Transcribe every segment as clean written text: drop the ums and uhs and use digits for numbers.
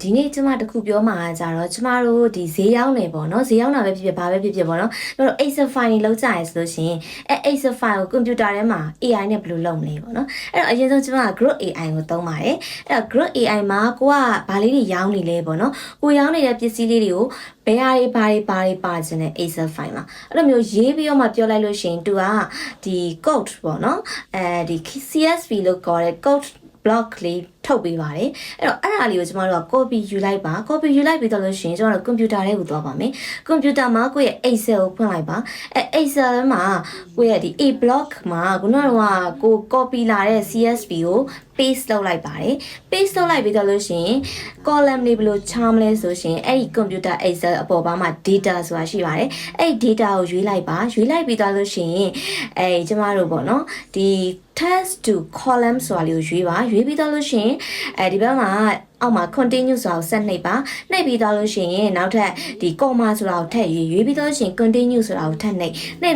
ဒီနေ့ကျမတခုပြောမှာကြတော့ကျမတို့ဒီဈေးရောက်နေပေါ့နော်ဈေးရောက်တာပဲဖြစ်ဖြစ်ဘာပဲဖြစ်ဖြစ်ပေါ့နော်တို့ Excel file တွေလောက်ကြရဆိုလို့ရှိရင်Excel file ကိုကွန်ပျူတာထဲမှာ AI နဲ့ဘယ်လိုလုပ်မလဲပေါ့နော်အဲ့တော့အရင်ဆုံးကျမက Group AI ကိုသုံးပါတယ်အဲ့တော့ Group AI မှာကိုကဘာလေးတွေရောင်းနေလဲပေါ့နော်ကိုရောင်းနေတဲ့ပစ္စည်းလေးတွေကိုဘယ်ဟာတွေပါခြင်းလဲ Excel file မှာအဲ့လိုမျိုးရေးပြီးတော့မှပြောလိုက်လို့ရှိရင်သူကဒီ code ပေါ့နော်ဒီ CSV လို့ခေါ်တဲ့ code block လေးထုတ်ပေးပါတယ်အဲ့တော့အဲ့ဒါလေးကိုကျမတို့က copy ယူလိုက်ပါ copy ယူလိုက်ပြီးတော့လို့ရှိရင်ကျမတို့ computer ထဲကိုသွားပါမယ် computer မှာကိုယ့်ရဲ့ Excel ကိုဖွင့်လိုက်ပါExcel မှာကိုယ့်ရဲ့ဒီ A block မှာခုနကကို copy လာတဲ့ CSV ကို paste လုပ်လိုက်ပါတယ် paste လုပ်လိုက်ပြီးတော့လို့ရှိရင် column လေးဘယ်လိုချမလဲဆိုရှင်အဲ့ဒီ computer Excel အပေါ်မှာ data ဆိုတာရှိပါတယ်အဲ့ဒီ data ကိုရွေးလိုက်ပါရွေးလိုက်ပြီးတော့လို့ရှိရင်ကျမတို့ပေါ့နော်ဒီ text to column ဆိုတာလေးကိုရွေးပါရွေးပြီးတော့လို့ရှိရင်ဒီဘက်မှာအောက်မှာ continue ဆိုတာကိုဆက်နှိပ်ပါနှိပ်ပြီးတော့လို့ရှိရင်နောက်ထပ်ဒီ comma ဆိုတာကိုထည့်ရွေးပြီးတော့လို့ရှိရင် continue ဆိုတာကိုထပ်နှိပ်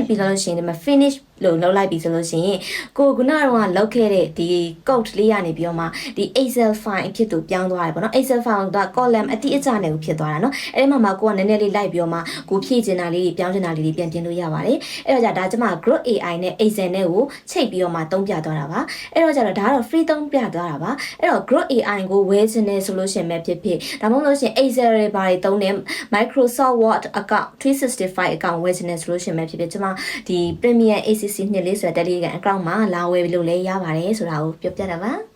ပြီးတော့လို့ရှိရင်ဒီမှာ finish လို့လုပ်လိုက်ပြီဆိုလို့ရှိရင်ကိုခုနကတော့လောက်ခဲ့တဲ့ဒီ code လေးရနေပြီးတော့မှဒီ Excel file အဖြစ်သူပြောင်းသွားတယ်ပေါ့နော် Excel file က column အတိအကျနဲ့ကိုဖြစ်သွားတာเนาะအဲ့ဒီမှာကိုကနည်းနည်းလေးလိုက်ပြီးတော့မှကိုဖြည့်ချင်တာလေးပြောင်းချင်တာလေးပြန်ပြင်လို့ရပါတယ်အဲ့တော့ဒါကျမ Group AI နဲ့ Excel နဲ့ကိုချိန်ပြီးတော့မှသုံးပြသွားတာပါအဲ့တော့ဒါကတော့ free သုံးပြသွားတာပါအဲ့တော့ Group AI ကိုဝယ်ချင်တယ်ဆိုလို့ရှိရင်ပဲဖြစ်ဒါမှမဟုတ်လို့ရှိရင် Excel တွေဘာတွေသုံးတယ် Microsoft Word account 365 account ဝယ်ချင်တယ်ဆိုလို့ရှိရင်ပဲဖြစ်ကျမဒီ Premier ACC နှစ်လေးဆိုတဲ့ Telegram account မှာလာဝယ်လို့လည်းရပါတယ်ဆိုတာကိုပြောပြတာပါ